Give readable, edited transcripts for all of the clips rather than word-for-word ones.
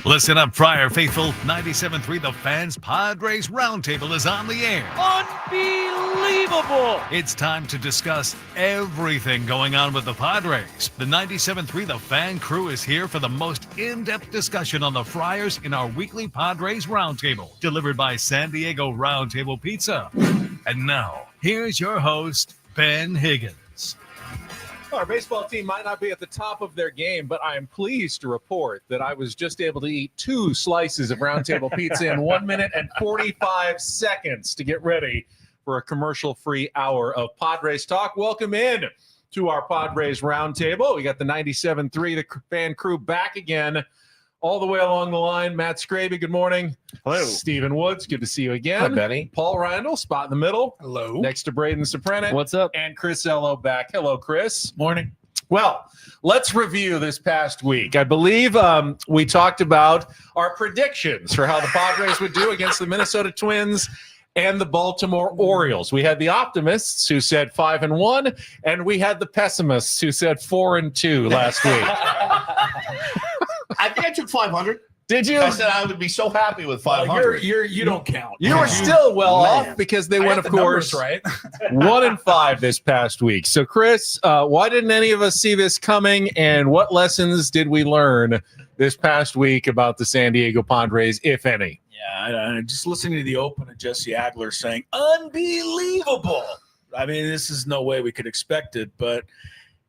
Listen up, Friar Faithful. 97.3 The Fans Padres Roundtable is on the air. Unbelievable! It's time to discuss everything going on with the Padres. The 97.3 The Fan crew is here for the most in-depth discussion on the Friars in our weekly Padres Roundtable, delivered by San Diego Roundtable Pizza. And now, here's your host, Ben Higgins. Our baseball team might not be at the top of their game, but I am pleased to report that I was just able to eat 2 slices of Roundtable Pizza in 1 minute and 45 seconds to get ready for a commercial-free hour of Padres talk. Welcome in to our Padres Roundtable. We got the 97.3, the fan crew back again, all the way along the line. Matt Scraby, good morning. Hello. Stephen Woods, good to see you again. Hi, Benny. Paul Randall, spot in the middle. Hello. Next to Braden Soprano. What's up? And Chris Ello back. Hello, Chris. Morning. Well, let's review this past week. I believe we talked about our predictions for how the Padres would do against the Minnesota Twins and the Baltimore Orioles. We had the optimists who said 5-1, and we had the pessimists who said 4-2 last week. I think I took 500. Did you? I said I would be so happy with 500. You don't count. You were still well Man. off because they I went, got of the course, numbers right. 1-5 this past week. So, Chris, why didn't any of us see this coming, and what lessons did we learn this past week about the San Diego Padres, if any? Yeah, I just listening to the open of Jesse Agler saying, unbelievable. I mean, this is no way we could expect it. But,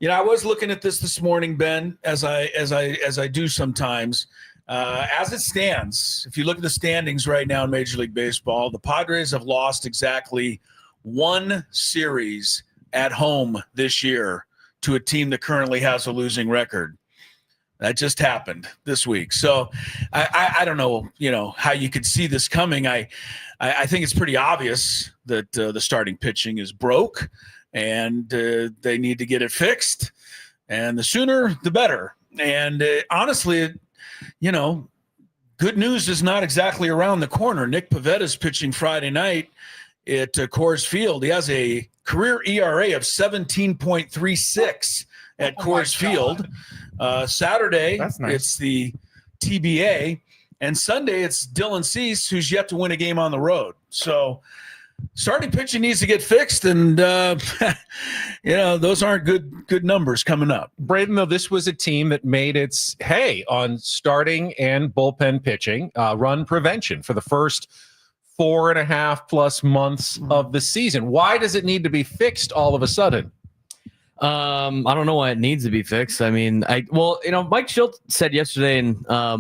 I was looking at this morning, Ben, as I do sometimes. As it stands, if you look at the standings right now in Major League Baseball, the Padres have lost exactly 1 series at home this year to a team that currently has a losing record. That just happened this week. So I don't know, how you could see this coming. I think it's pretty obvious that the starting pitching is broke and they need to get it fixed. And the sooner, the better. And honestly, good news is not exactly around the corner. Nick Pavetta's pitching Friday night at Coors Field. He has a career ERA of 17.36 at Coors Field. Saturday, That's nice. It's the TBA. And Sunday, it's Dylan Cease, who's yet to win a game on the road. So starting pitching needs to get fixed, and those aren't good numbers coming up. Braden, though, this was a team that made its hay on starting and bullpen pitching, run prevention for the first 4.5+ months of the season. Why does it need to be fixed all of a sudden? I don't know why it needs to be fixed. I mean, Mike Schultz said yesterday, and a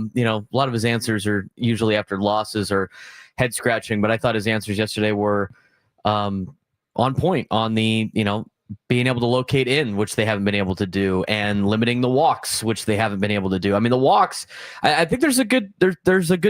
lot of his answers are usually after losses or head scratching, but I thought his answers yesterday were on point on the, being able to locate in, which they haven't been able to do, and limiting the walks, which they haven't been able to do. I mean, the walks, I think there's a good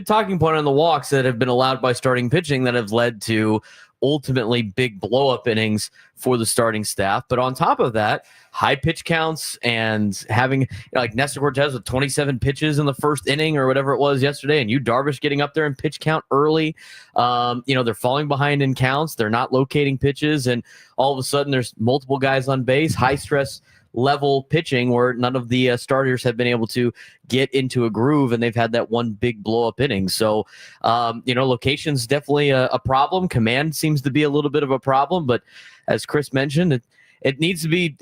talking point on the walks that have been allowed by starting pitching that have led to ultimately big blow-up innings for the starting staff. But on top of that, high pitch counts and having like Nestor Cortez with 27 pitches in the first inning or whatever it was yesterday, and Yu Darvish getting up there in pitch count early. They're falling behind in counts. They're not locating pitches, and all of a sudden there's multiple guys on base, high stress level pitching where none of the starters have been able to get into a groove, and they've had that one big blow up inning. So, location's definitely a problem. Command seems to be a little bit of a problem, but as Chris mentioned, it needs to be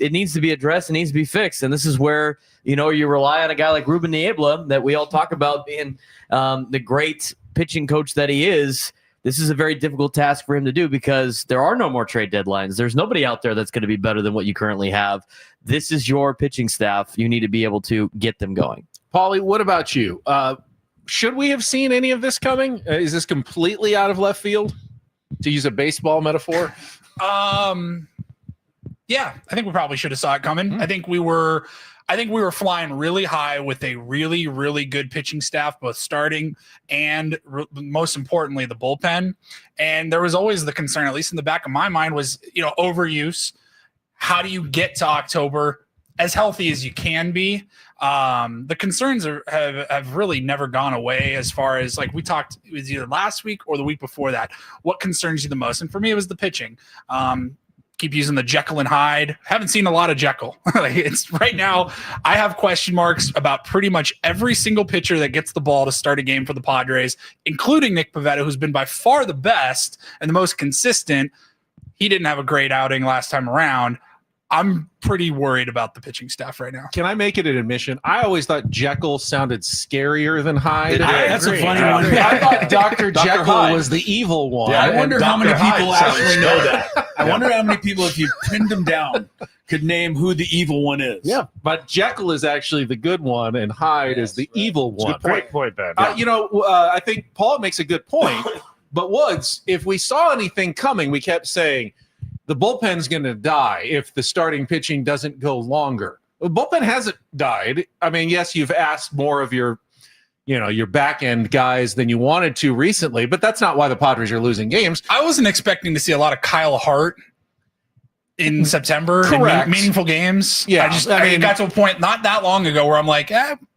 addressed. It needs to be fixed. And this is where, you rely on a guy like Ruben Niebla that we all talk about being the great pitching coach that he is. This is a very difficult task for him to do because there are no more trade deadlines. There's nobody out there that's going to be better than what you currently have. This is your pitching staff. You need to be able to get them going. Paulie, what about you? Should we have seen any of this coming? Is this completely out of left field, to use a baseball metaphor? Yeah, I think we probably should have saw it coming. Mm-hmm. I think we were flying really high with a really, really good pitching staff, both starting and most importantly, the bullpen. And there was always the concern, at least in the back of my mind, was, overuse. How do you get to October as healthy as you can be? The concerns have really never gone away as far as, like we talked, it was either last week or the week before that. What concerns you the most? And for me, it was the pitching. keep using the Jekyll and Hyde. Haven't seen a lot of Jekyll. It's right now. I have question marks about pretty much every single pitcher that gets the ball to start a game for the Padres, including Nick Pivetta, who's been by far the best and the most consistent. He didn't have a great outing last time around. I'm pretty worried about the pitching staff right now. Can I make it an admission? I always thought Jekyll sounded scarier than Hyde. That's a funny one. I thought Dr. Jekyll Hyde. was the evil one. Yeah, I wonder how many Dr. people Hyde actually sounds know that. I wonder how many people, if you pinned them down, could name who the evil one is. Yeah, but Jekyll is actually the good one, and Hyde is the evil one. Great point, Ben. I think Paul makes a good point. But Woods, if we saw anything coming, we kept saying the bullpen's going to die if the starting pitching doesn't go longer. The bullpen hasn't died. I mean, yes, you've asked more of your back end guys than you wanted to recently, but that's not why the Padres are losing games. I wasn't expecting to see a lot of Kyle Hart in September. Correct. In meaningful games. Yeah, I mean, it got to a point not that long ago where I'm like,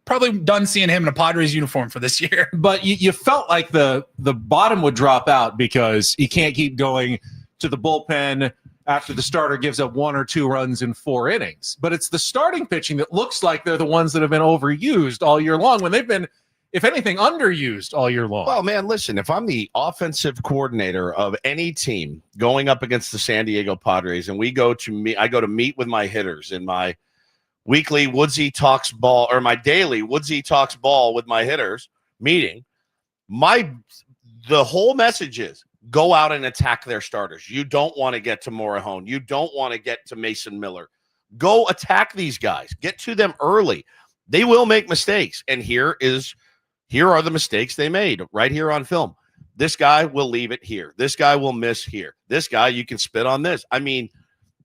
probably done seeing him in a Padres uniform for this year. But you felt like the bottom would drop out because you can't keep going to the bullpen after the starter gives up 1 or 2 runs in 4 innings. But it's the starting pitching that looks like they're the ones that have been overused all year long when they've been, if anything, underused all year long. Well, man, listen, if I'm the offensive coordinator of any team going up against the San Diego Padres and I go to meet with my hitters in my weekly Woodsy Talks Ball or my daily Woodsy Talks Ball with my hitters meeting, the whole message is go out and attack their starters. You don't want to get to Morahone. You don't want to get to Mason Miller. Go attack these guys. Get to them early. They will make mistakes. And here are the mistakes they made right here on film. This guy will leave it here. This guy will miss here. This guy, you can spit on this. I mean,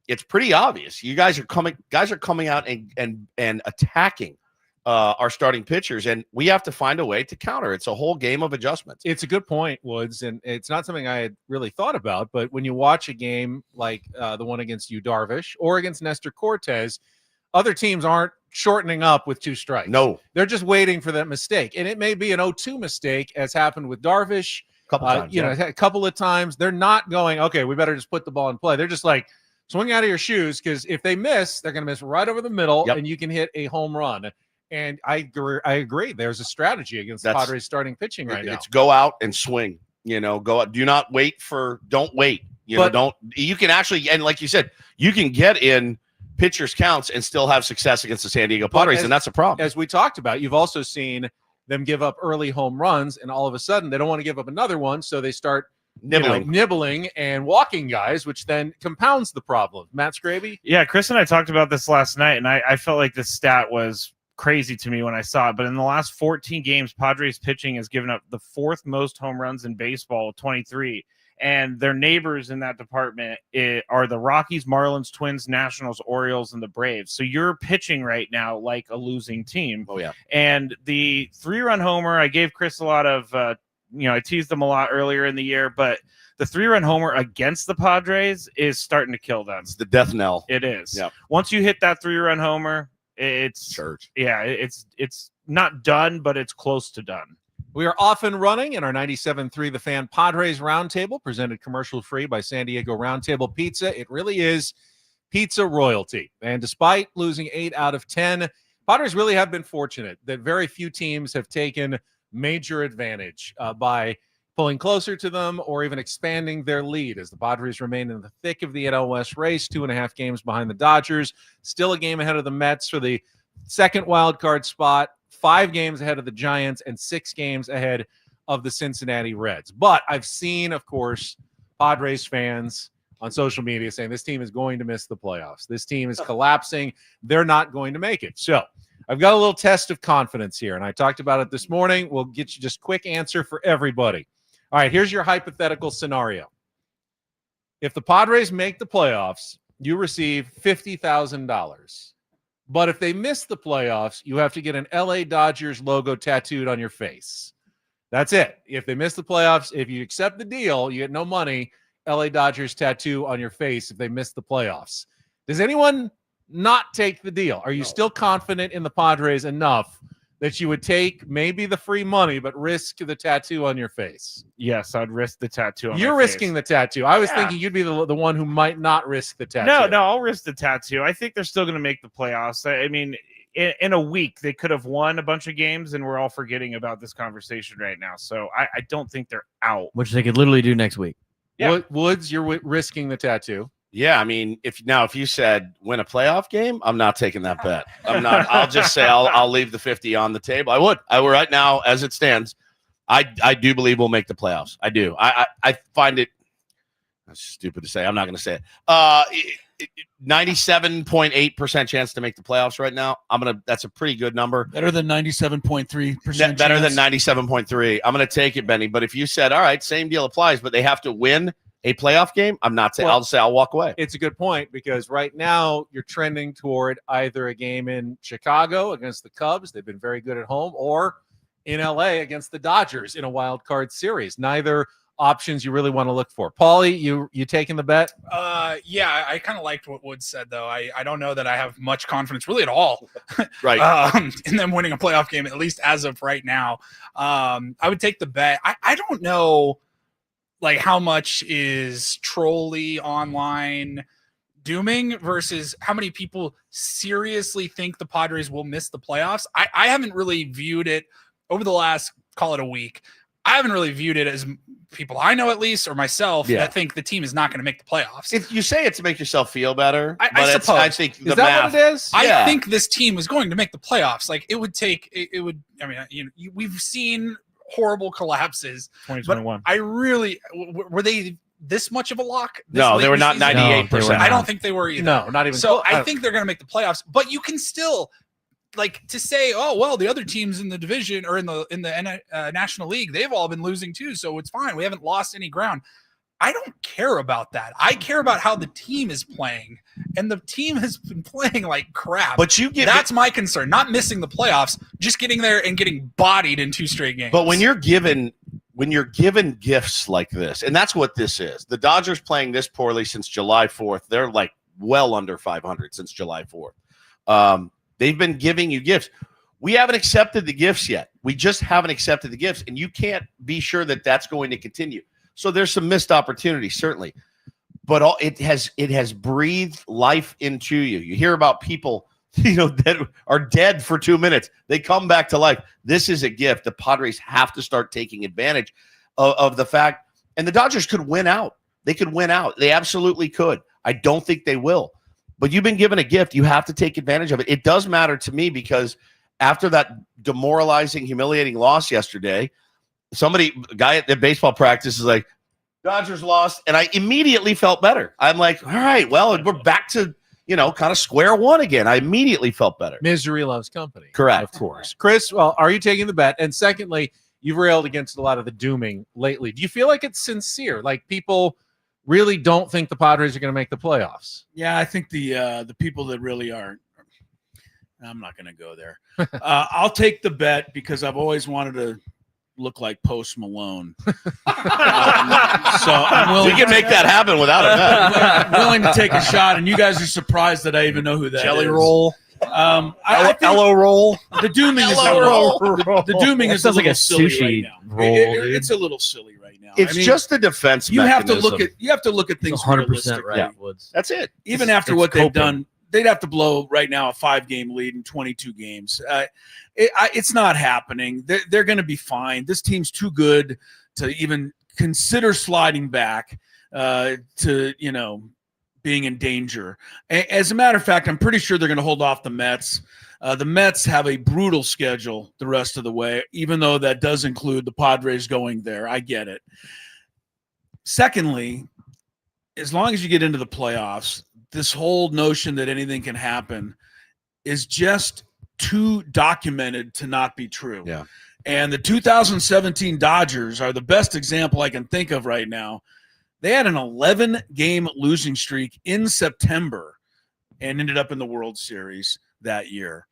it's pretty obvious. You guys are coming out and attacking our starting pitchers, and we have to find a way to counter. It's a whole game of adjustments. It's a good point, Woods, and it's not something I had really thought about, but when you watch a game like the one against Yu Darvish or against Nestor Cortez, other teams aren't shortening up with 2 strikes. No. They're just waiting for that mistake, and it may be an 0-2 mistake, as happened with Darvish. A couple of times. They're not going, okay, we better just put the ball in play. They're just like, swing out of your shoes, because if they miss, they're going to miss right over the middle, and you can hit a home run. And I agree. There's a strategy against the Padres starting pitching right now. It's go out and swing. Go out. Do not wait don't wait. You can actually, and like you said, you can get in pitchers counts and still have success against the San Diego Padres, and that's a problem. As we talked about, you've also seen them give up early home runs, and all of a sudden they don't want to give up another one, so they start nibbling and walking guys, which then compounds the problem. Matt Scraby? Yeah, Chris and I talked about this last night, and I felt like this stat was crazy to me when I saw it. But in the last 14 games, Padres pitching has given up the 4th most home runs in baseball, 23. And their neighbors in that department are the Rockies, Marlins, Twins, Nationals, Orioles, and the Braves. So you're pitching right now like a losing team. Oh, yeah. And the 3-run homer, I gave Chris a lot of, I teased them a lot earlier in the year, but the 3-run homer against the Padres is starting to kill them. It's the death knell. It is. Yeah. Once you hit that 3-run homer, it's church. Yeah, it's not done, but it's close to done. We are off and running in our 97.3 The Fan Padres Roundtable, presented commercial-free by San Diego Roundtable Pizza. It really is pizza royalty. And despite losing 8 out of 10, Padres really have been fortunate that very few teams have taken major advantage by pulling closer to them or even expanding their lead, as the Padres remain in the thick of the NL West race, 2.5 games behind the Dodgers, still a game ahead of the Mets for the second wild card spot, 5 games ahead of the Giants, and 6 games ahead of the Cincinnati Reds. But I've seen, of course, Padres fans on social media saying this team is going to miss the playoffs. This team is collapsing. They're not going to make it. So I've got a little test of confidence here, and I talked about it this morning. We'll get you just quick answer for everybody. All right, here's your hypothetical scenario. If the Padres make the playoffs, you receive $50,000. But if they miss the playoffs, you have to get an LA Dodgers logo tattooed on your face. That's it. If they miss the playoffs, if you accept the deal, you get no money, LA Dodgers tattoo on your face if they miss the playoffs. Does anyone not take the deal? Are you still confident in the Padres enough that you would take maybe the free money, but risk the tattoo on your face? Yes, I'd risk the tattoo. You're risking the tattoo. I was Yeah. thinking you'd be the one who might not risk the tattoo. No, I'll risk the tattoo. I think they're still going to make the playoffs. I mean, in a week, they could have won a bunch of games, and we're all forgetting about this conversation right now. So I don't think they're out. Which they could literally do next week. Yeah. Woods, you're risking the tattoo. Yeah, I mean, if you said win a playoff game, I'm not taking that bet. I'm not. I'll just say I'll leave the 50 on the table. I would right now as it stands. I do believe we'll make the playoffs. I do. I find it that's stupid to say. I'm not going to say it. 97.8% chance to make the playoffs right now. That's a pretty good number. Better than 97.3%. Better than 97.3. I'm going to take it, Benny. But if you said, all right, same deal applies, but they have to win a playoff game, I'm not saying. I'll say I'll walk away. It's a good point because right now you're trending toward either a game in Chicago against the Cubs. They've been very good at home, or in LA against the Dodgers in a wild card series. Neither options you really want to look for. Paulie, you taking the bet? Yeah, I kind of liked what Woods said, though. I don't know that I have much confidence really at all Right. in them winning a playoff game, at least as of right now. I would take the bet. I don't know like how much is trolly online dooming versus how many people seriously think the Padres will miss the playoffs. I haven't really viewed it over the last, call it a week. I haven't really viewed it as people I know, at least, or myself, that think the team is not going to make the playoffs. If you say it to make yourself feel better, I suppose. I think the Is that math. what it is? I think this team is going to make the playoffs. Like it would. I mean, we've seen horrible collapses. 2021. I really were they this much of a lock? No, they were not 98%. I don't think they were either. No, not even. So I think they're going to make the playoffs, but you can still like to say, oh well, the other teams in the division or in the National League, they've all been losing too, so it's fine. We haven't lost any ground. I don't care about that. I care about how the team is playing, and the team has been playing like crap. But that's my concern. Not missing the playoffs, just getting there and getting bodied in 2 straight games. But when you're given gifts like this, and that's what this is. The Dodgers playing this poorly since July 4th. They're like well under 500 since July 4th. They've been giving you gifts. We haven't accepted the gifts yet. We just haven't accepted the gifts, and you can't be sure that that's going to continue. So there's some missed opportunities, certainly, but it has breathed life into you. You hear about people, that are dead for 2 minutes. They come back to life. This is a gift. The Padres have to start taking advantage of the fact, and the Dodgers could win out. They could win out. They absolutely could. I don't think they will, but you've been given a gift. You have to take advantage of it. It does matter to me because after that demoralizing, humiliating loss yesterday, a guy at the baseball practice is like, Dodgers lost, and I immediately felt better. I'm like, all right, well, we're back to, kind of square one again. I immediately felt better. Misery loves company. Correct. Of course. Chris, well, are you taking the bet? And secondly, you've railed against a lot of the dooming lately. Do you feel like it's sincere? Like people really don't think the Padres are going to make the playoffs? Yeah, I think the people that really aren't. I'm not going to go there. I'll take the bet because I've always wanted to look like Post Malone. So I'm willing. We can make that happen without a bet. I'm willing to take a shot, and you guys are surprised that I even know who that Jelly is. roll. I think Hello roll. the dooming is a Hello little. The dooming is a sounds like little a silly sushi right now. roll, dude. It's a little silly right now. It's just a defense you have to mechanism. look at things 100% realistically. right, Yeah. Woods. That's it. Even It's- after it's what they've coping. done, they'd have to blow right now a 5-game lead in 22 games. It's not happening. They're going to be fine. This team's too good to even consider sliding back to being in danger. As a matter of fact, I'm pretty sure they're going to hold off the Mets. The Mets have a brutal schedule the rest of the way, even though that does include the Padres going there. I get it. Secondly, as long as you get into the playoffs, this whole notion that anything can happen is just too documented to not be true. Yeah. And the 2017 Dodgers are the best example I can think of right now. They had an 11-game losing streak in September and ended up in the World Series that year.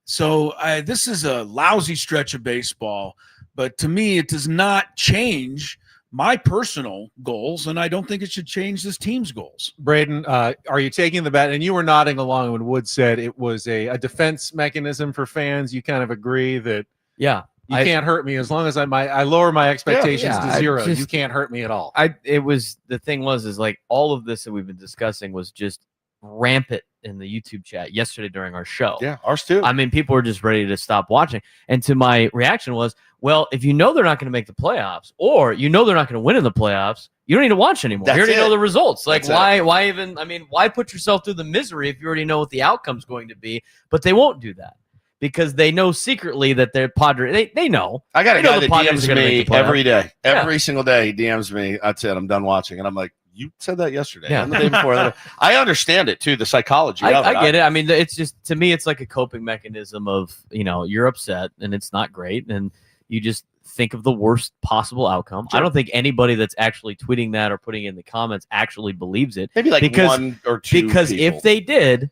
So this is a lousy stretch of baseball, but to me, it does not change my personal goals, and I don't think it should change this team's goals. Braden, are you taking the bet? And you were nodding along when Wood said it was a defense mechanism for fans. You kind of agree that Yeah. you can't hurt me as long as I lower my expectations Yeah, to zero. just- You can't hurt me at all. The thing was like all of this that we've been discussing was just rampant in the YouTube chat yesterday during our show. Yeah, ours too. I mean, people were just ready to stop watching. And to my reaction was, well, if you know they're not going to make the playoffs, or you know they're not going to win in the playoffs, you don't need to watch anymore. That's you already it. know the results. Like, That's why even? I mean, why put yourself through the misery if you already know what the outcome's going to be? But they won't do that because they know secretly that they're Padres. They know. I got a They know guy the that Padres are DMs gonna me make the playoffs. every day. Yeah. Every single day he DMs me. That's it. I'm done watching. And I'm like, you said that yesterday. Yeah. And the day before. I understand it too, the psychology of it. I get it. I mean, it's just, to me, it's like a coping mechanism of, you're upset and it's not great. And you just think of the worst possible outcome. Sure. I don't think anybody that's actually tweeting that or putting it in the comments actually believes it. Maybe like because- one or two Because people. if they did,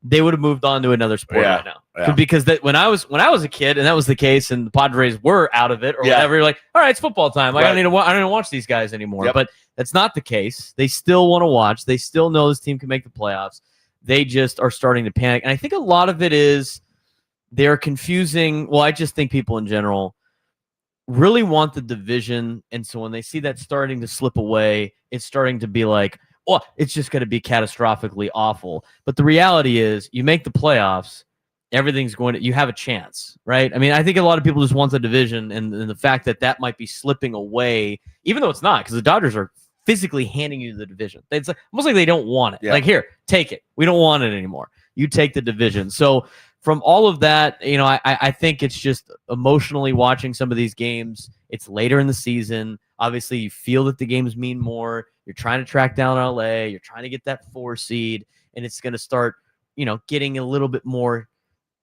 they would have moved on to another sport Yeah, right now. yeah. Because when I was a kid and that was the case, and the Padres were out of it or Yeah. whatever, you're like, all right, it's football time. I Right. don't need to watch these guys anymore. Yep. But that's not the case. They still want to watch. They still know this team can make the playoffs. They just are starting to panic, and I think a lot of it is they're confusing. Well, I just think people in general really want the division, and so when they see that starting to slip away, it's starting to be like, oh, it's just going to be catastrophically awful. But the reality is, you make the playoffs, everything's going to, you have a chance, right? I mean, I think a lot of people just want the division, and the fact that might be slipping away, even though it's not, because the Dodgers are physically handing you the division. It's like, almost like they don't want it. Yeah. Like, here, take it. We don't want it anymore. You take the division. So from all of that, I think it's just emotionally watching some of these games. It's later in the season. Obviously, you feel that the games mean more. You're trying to track down LA. You're trying to get that 4 seed, and it's going to start, getting a little bit more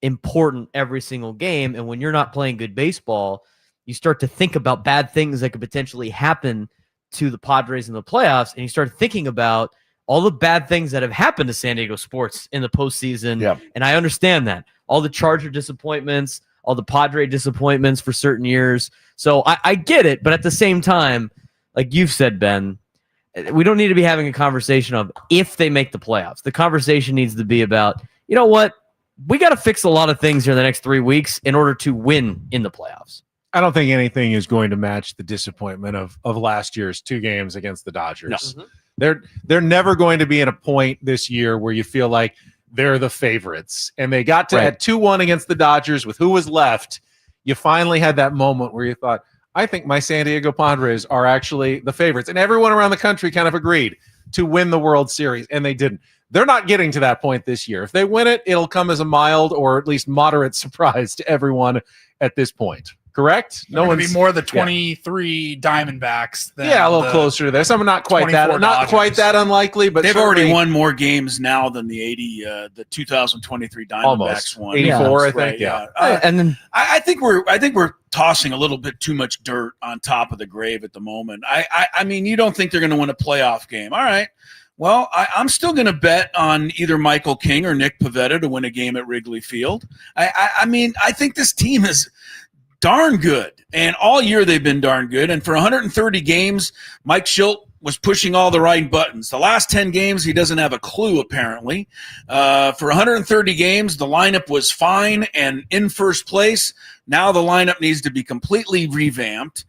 important every single game. And when you're not playing good baseball, you start to think about bad things that could potentially happen to the Padres in the playoffs, and you start thinking about all the bad things that have happened to San Diego sports in the postseason. Yeah. And I understand that. All the Charger disappointments, all the Padre disappointments for certain years. So I get it, but at the same time, like you've said, Ben, we don't need to be having a conversation of if they make the playoffs. The conversation needs to be about, you know what? We got to fix a lot of things here in the next 3 weeks in order to win in the playoffs. I don't think anything is going to match the disappointment of last year's 2 games against the Dodgers. No. They're never going to be in a point this year where you feel like they're the favorites. And they got to at 2-1 against the Dodgers with who was left. You finally had that moment where you thought, I think my San Diego Padres are actually the favorites. And everyone around the country kind of agreed to win the World Series, and they didn't. They're not getting to that point this year. If they win it, it'll come as a mild or at least moderate surprise to everyone at this point. Correct? No one be more the 23 Diamondbacks than a little the close to this. I'm not quite 24 Dodgers. that unlikely, but They've already certainly won more games now than the 2023 Diamondbacks almost won. 84, I Right, think. Yeah. And then I think we're tossing a little bit too much dirt on top of the grave at the moment. I mean, you don't think they're going to win a playoff game? All right. Well, I'm still going to bet on either Michael King or Nick Pivetta to win a game at Wrigley Field. I mean, I think this team is darn good, and all year they've been darn good. And for 130 games, Mike Schilt was pushing all the right buttons. The last 10 games, he doesn't have a clue, apparently. For 130 games, the lineup was fine and in first place. Now the lineup needs to be completely revamped.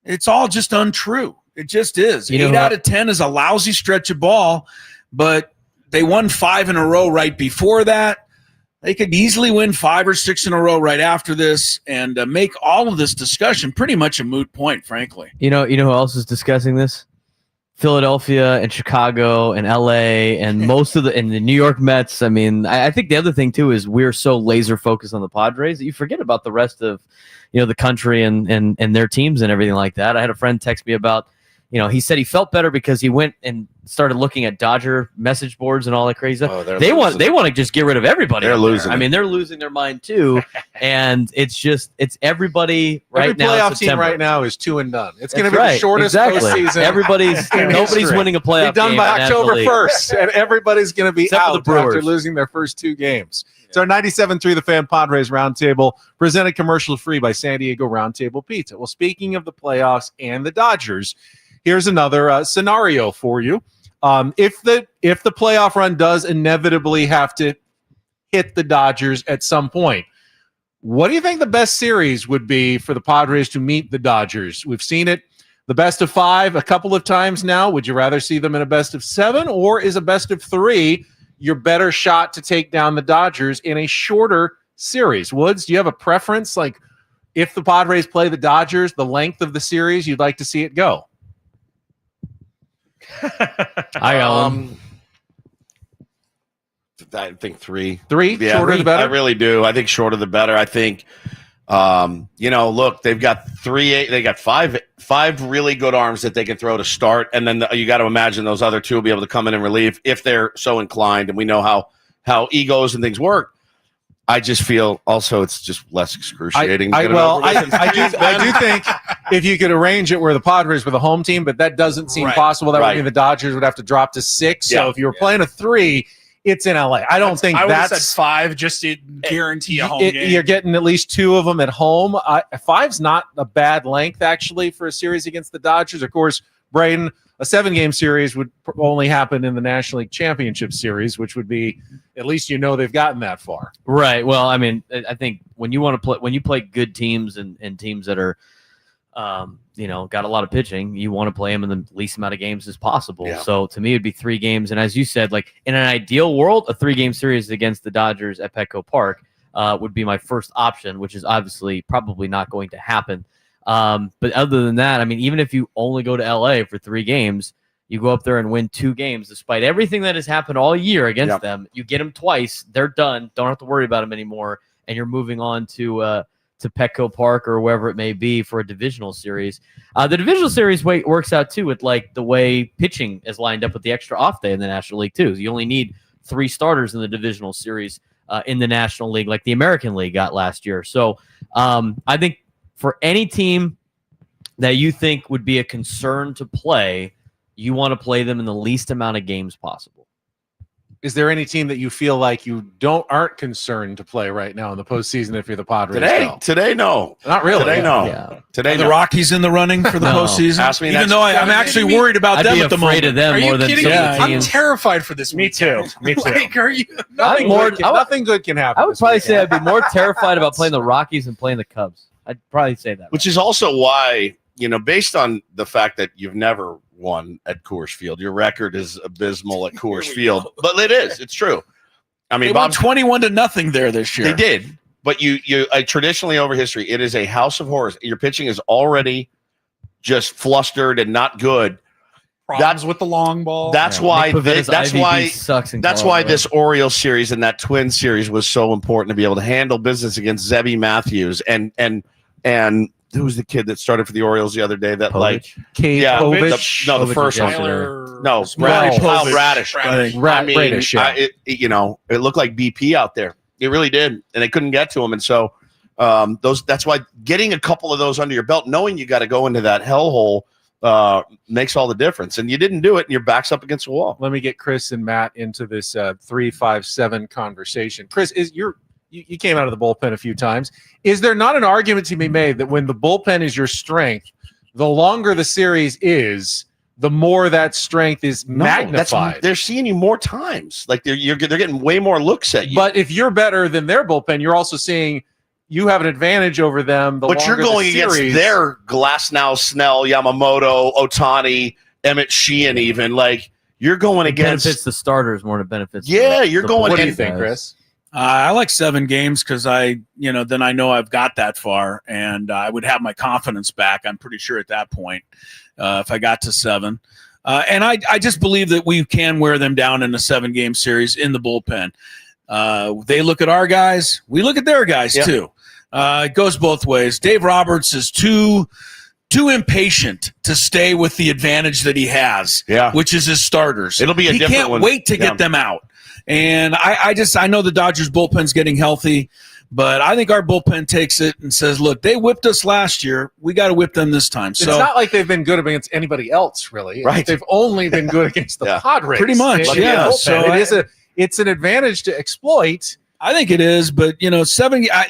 It's all just untrue. It just is. 8 out of 10 is a lousy stretch of ball, but they won 5 in a row right before that. They could easily win 5 or 6 in a row right after this and make all of this discussion pretty much a moot point, frankly. You know who else is discussing this? Philadelphia and Chicago and LA and most of the New York Mets. I mean, I think the other thing too is we're so laser focused on the Padres that you forget about the rest of, the country and their teams and everything like that. I had a friend text me about, he said he felt better because he went and started looking at Dodger message boards and all that crazy stuff. Oh, they want to just get rid of everybody. They're out there. losing I it. mean, they're losing their mind too, and it's everybody right every now. playoff team right now is 2 and done. It's going to That's be right. the shortest Exactly. postseason. Nobody's winning a playoff Be done game by in the National October League. 1st, and everybody's going to be Except for the out after Brewers. losing their first 2 games. It's our 97.3 The Fan Padres Roundtable, presented commercial-free by San Diego Roundtable Pizza. Well, speaking of the playoffs and the Dodgers, here's another scenario for you. If the playoff run does inevitably have to hit the Dodgers at some point, what do you think the best series would be for the Padres to meet the Dodgers? We've seen it, the best of 5 a couple of times now. Would you rather see them in a best of 7, or is a best of 3 your better shot to take down the Dodgers in a shorter series? Woods, do you have a preference? Like, if the Padres play the Dodgers, the length of the series, you'd like to see it go? I think 3. 3? Yeah, Shorter the better? I really do. I think shorter the better. I think, look, they've got 5 really good arms that they can throw to start, and then you got to imagine those other 2 will be able to come in and relieve if they're so inclined. And we know how egos and things work. I just feel also it's just less excruciating. I do think if you could arrange it where the Padres were the home team, but that doesn't seem possible. That would mean the Dodgers would have to drop to 6. So if you were playing a 3, it's in LA. I don't think I would have that's said 5 just to guarantee a home game. You're getting at least 2 of them at home. 5's not a bad length, actually, for a series against the Dodgers. Of course, Braden, a 7-game series would only happen in the National League Championship Series, which would be, at least they've gotten that far. Right. Well, I mean, I think when you play good teams and teams that are, got a lot of pitching, you want to play them in the least amount of games as possible. Yeah. So to me, it'd be 3 games. And as you said, like in an ideal world, a 3-game series against the Dodgers at Petco Park would be my first option, which is obviously probably not going to happen. But other than that, I mean, even if you only go to LA for 3 games, you go up there and win 2 games, despite everything that has happened all year against them. You get them twice, they're done. Don't have to worry about them anymore, and you're moving on to Petco Park or wherever it may be for a divisional series. The divisional series works out too with like the way pitching is lined up with the extra off day in the National League too. You only need 3 starters in the divisional series in the National League, like the American League got last year. So I think for any team that you think would be a concern to play, you want to play them in the least amount of games possible. Is there any team that you feel like you aren't concerned to play right now in the postseason if you're the Padres? Today, no. Not really. Today, no. Yeah. Today, Are the Rockies in the running for the postseason? Ask me Even though I'm actually worried about I'd them be at the afraid moment. of them Are more you than kidding some me? of the I'm teams. terrified for this Me too. weekend. Me too. Like, are you? Nothing good can happen. I would this probably weekend. say I'd be more terrified about playing the Rockies than playing the Cubs. I'd probably say that. Which is also why, based on the fact that you've never won at Coors Field, your record is abysmal at Coors Field. But it's true. I mean, They won 21-0 there this year. They did. But you traditionally over history, it is a house of horrors. Your pitching is already just flustered and not good. Problems with the long ball. That's why. That's why sucks. That's why this Orioles series and that Twins series was so important to be able to handle business against Zebby Matthews and who was the kid that started for the Orioles the other day? That Povich. The first one. No, Kyle Radish. Radish, yeah. It looked like BP out there. It really did, and they couldn't get to him. And so that's why getting a couple of those under your belt, knowing you got to go into that hellhole, makes all the difference. And you didn't do it, and your back's up against the wall. Let me get Chris and Matt into this 3-5-7 conversation. Chris, you came out of the bullpen a few times. Is there not an argument to be made that when the bullpen is your strength, the longer the series is, the more that strength is magnified? They're seeing you more times. Like they're getting way more looks at you. But if you're better than their bullpen, you're also seeing you have an advantage over them. But you're going against their Glasnow, Snell, Yamamoto, Ohtani, Emmett Sheehan, even. Like you're going against. Benefits the starters more than benefits. You're going. What do you think, Chris? I like 7 games because then I know I've got that far, and I would have my confidence back. I'm pretty sure at that point, if I got to 7, and I just believe that we can wear them down in a 7-game series in the bullpen. They look at our guys, we look at their guys too. It goes both ways. Dave Roberts is too impatient to stay with the advantage that he has, which is his starters. It'll be a different can't one. wait to get them out. And I know the Dodgers bullpen's getting healthy, but I think our bullpen takes it and says, look, they whipped us last year. We got to whip them this time. So it's not like they've been good against anybody else, really. Right. They've only been good against the Padres. Pretty much, So it's an advantage to exploit. I think it is, but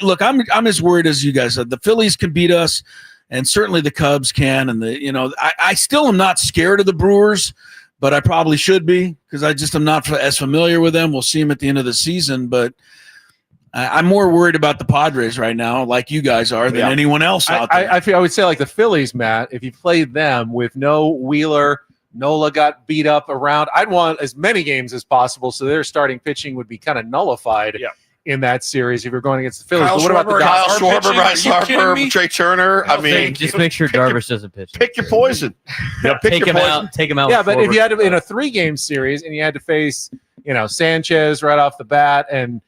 look, I'm as worried as you guys are. The Phillies can beat us, and certainly the Cubs can. And I still am not scared of the Brewers, but I probably should be because I just am not as familiar with them. We'll see them at the end of the season, but I'm more worried about the Padres right now, like you guys are, than anyone else out there. I would say like the Phillies, Matt, if you played them with no Wheeler, Nola got beat up around, I'd want as many games as possible so their starting pitching would be kind of nullified in that series if you're going against the Phillies. But what about the Kyle Dodgers? Schwarber, Bryce Harper, Trey Turner? I mean, just make sure Darvish doesn't pitch. Pick your poison. Yeah, Take him out. Take him out. Yeah, but if you had to, Schwarber. in a 3-game series and you had to face, Sanchez right off the bat and,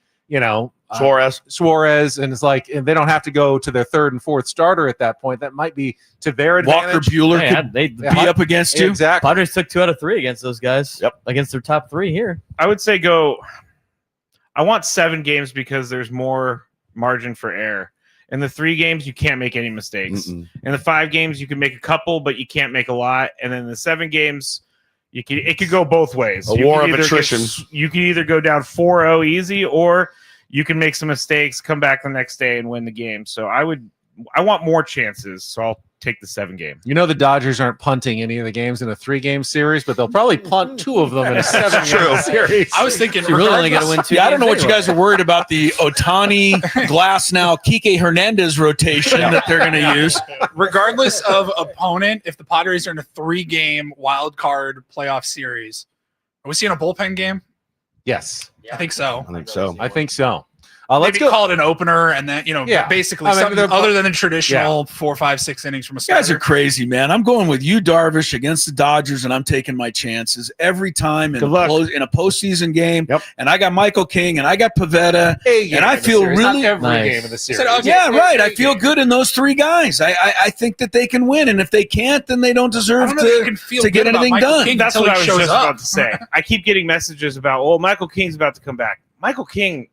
Suarez, and it's like, and they don't have to go to their third and fourth starter at that point. That might be to their advantage. Walker Buehler could be up against you. Exactly. Padres took 2 out of 3 against those guys. Yep. Against their top 3 here. I would say go. I want 7 games because there's more margin for error. In the 3 games, you can't make any mistakes. In the 5 games, you can make a couple, but you can't make a lot. And then the 7 games, it could go both ways. A war of attrition. You can either go down 4-0 easy, or you can make some mistakes, come back the next day, and win the game. So I want more chances. So I'll take the 7 game. The Dodgers aren't punting any of the games in a 3-game series, but they'll probably punt 2 of them in a 7-game series. I was thinking, You really only got to win 2. Yeah, I don't know what you guys are worried about the Otani, Glasnow, Kike Hernandez rotation that they're going to use. regardless of opponent, if the Padres are in a 3-game wild card playoff series, are we seeing a bullpen game? Yes, I think so. I think so. Let's call it an opener, and then basically something other than the traditional 4, 5, 6 innings from a You starter. guys are crazy, man. I'm going with you, Darvish, against the Dodgers, and I'm taking my chances every time in a postseason game. Yep. And I got Michael King, and I got Pavetta, and I feel really every nice. game of the series. I feel good in those 3 guys. I think that they can win, and if they can't, then they don't deserve to get anything done. That's what I was just about to say. I keep getting messages about, Michael King's about to come back. Michael King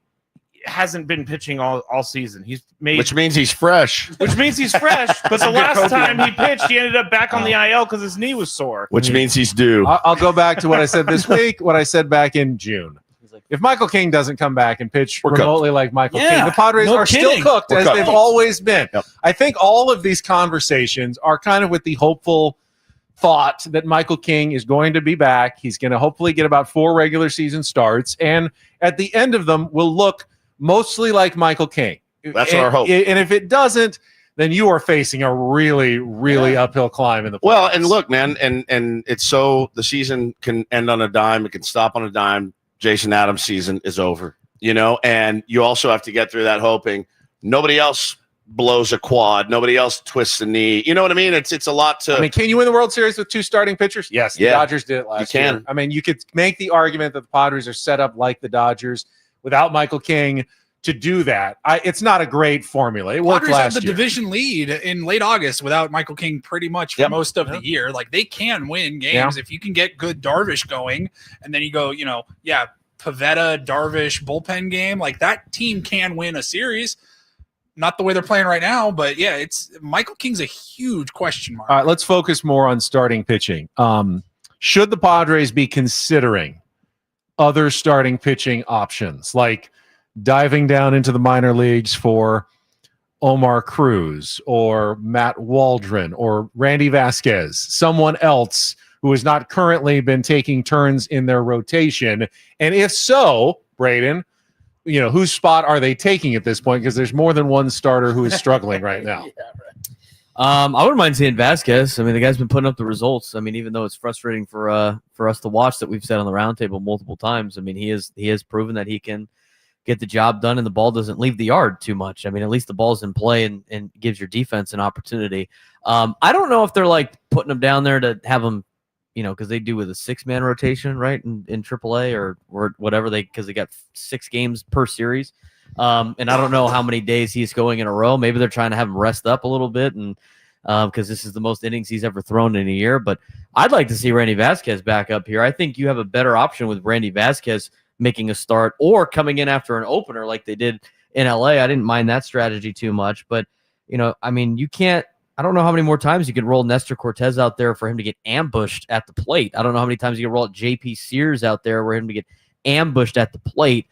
hasn't been pitching all season. Which means he's fresh. But the last time he pitched, he ended up back on the IL because his knee was sore. Which means he's due. I'll go back to what I said this week, what I said back in June. If Michael King doesn't come back and pitch remotely like Michael King, the Padres are still cooked as they've always been. Yep. I think all of these conversations are kind of with the hopeful thought that Michael King is going to be back. He's going to hopefully get about 4 regular season starts, and at the end of them will look mostly like Michael King. That's our hope. And if it doesn't, then you are facing a really, really uphill climb in the playoffs. Well, and look, man, and it's so the season can end on a dime. It can stop on a dime. Jason Adams' season is over, and you also have to get through that hoping nobody else blows a quad, nobody else twists a knee. You know what I mean? It's a lot to. Can you win the World Series with 2 starting pitchers? Yes, the Dodgers did it last year. You can. You could make the argument that the Padres are set up like the Dodgers without Michael King to do that. It's not a great formula. It worked Padres last had the year. division lead in late August without Michael King pretty much for most of the year. Like, they can win games if you can get good Darvish going, and then you go, Pavetta, Darvish, bullpen game. Like, that team can win a series. Not the way they're playing right now, but it's Michael King's a huge question mark. All right, let's focus more on starting pitching. Should the Padres be considering other starting pitching options, like diving down into the minor leagues for Omar Cruz or Matt Waldron or Randy Vasquez, someone else who has not currently been taking turns in their rotation? And if so, Braden, whose spot are they taking at this point? Because there's more than one starter who is struggling right now. I wouldn't mind seeing Vasquez. I mean, the guy's been putting up the results. I mean, even though it's frustrating for us to watch, that we've said on the roundtable multiple times. I mean, he has proven that he can get the job done, and the ball doesn't leave the yard too much. I mean, at least the ball's in play and gives your defense an opportunity. I don't know if they're like putting him down there to have him, because they do with a 6-man rotation, right, in AAA or whatever, because they got 6 games per series. And I don't know how many days he's going in a row. Maybe they're trying to have him rest up a little bit, and because this is the most innings he's ever thrown in a year. But I'd like to see Randy Vasquez back up here. I think you have a better option with Randy Vasquez making a start or coming in after an opener like they did in LA. I didn't mind that strategy too much, but you can't. I don't know how many more times you could roll Nestor Cortez out there for him to get ambushed at the plate. I don't know how many times you can roll JP Sears out there for him to get ambushed at the plate.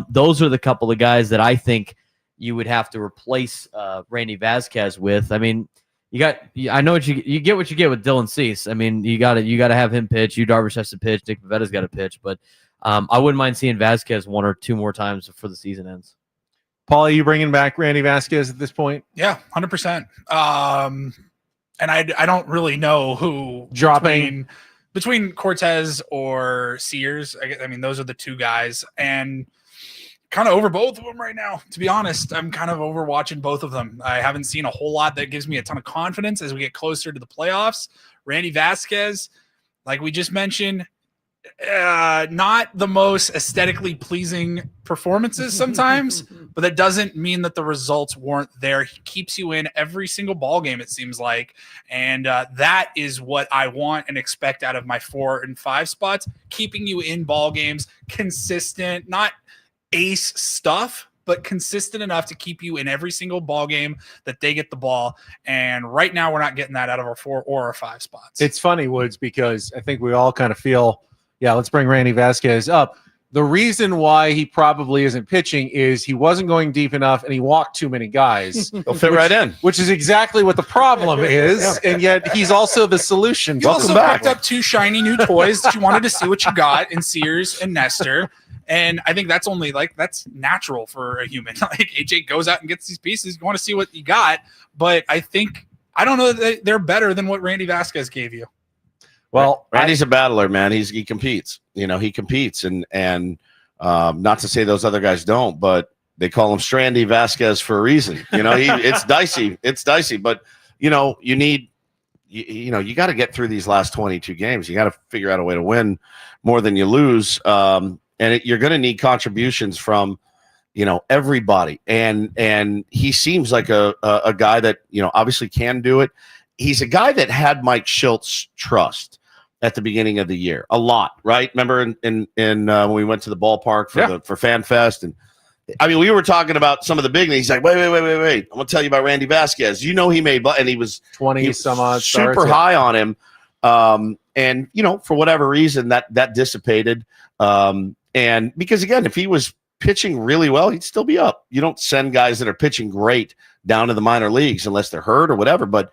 Those are the couple of guys that I think you would have to replace Randy Vasquez with. I mean, I know you get what you get with Dylan Cease. I mean, you got to have him pitch. Yu Darvish has to pitch. Nick Pavetta's got to pitch. But I wouldn't mind seeing Vasquez one or two more times before the season ends. Paul, are you bringing back Randy Vasquez at this point? Yeah, 100%. And I don't really know who dropping between Cortez or Sears. I mean, those are the two guys, and kind of over both of them right now. To be honest, I'm kind of over watching both of them. I haven't seen a whole lot that gives me a ton of confidence as we get closer to the playoffs. Randy Vasquez, like we just mentioned, not the most aesthetically pleasing performances sometimes, but that doesn't mean that the results weren't there. He keeps you in every single ball game, it seems like, and that is what I want and expect out of my 4 and 5 spots, keeping you in ball games, consistent, not ace stuff, but consistent enough to keep you in every single ball game that they get the ball. And right now we're not getting that out of our 4 or our 5 spots. It's funny, Woods, because I think we all kind of feel, yeah, let's bring Randy Vasquez up. The reason why he probably isn't pitching is he wasn't going deep enough and he walked too many guys. He'll fit right in. Which is exactly what the problem is, and yet he's also the solution. You also picked up 2 shiny new toys that you wanted to see what you got in Sears and Nestor. And I think that's only that's natural for a human. Like AJ goes out and gets these pieces. You want to see what you got. But I don't know that they're better than what Randy Vasquez gave you. Well, Randy's a battler, man. He competes. He competes, and not to say those other guys don't, but they call him Strandy Vasquez for a reason. It's dicey. It's dicey, but you got to get through these last 22 games. You got to figure out a way to win more than you lose, and you're going to need contributions from everybody. And he seems like a guy that obviously can do it. He's a guy that had Mike Schilt's trust at the beginning of the year a lot, right? Remember in when we went to the ballpark for Fan Fest, and I mean we were talking about some of the big names. He's like, wait, I'm gonna tell you about Randy Vasquez. He made, and he was 20 some odd super starts, high on him, and for whatever reason that dissipated, and because again, if he was pitching really well, he'd still be up. You don't send guys that are pitching great down to the minor leagues unless they're hurt or whatever, but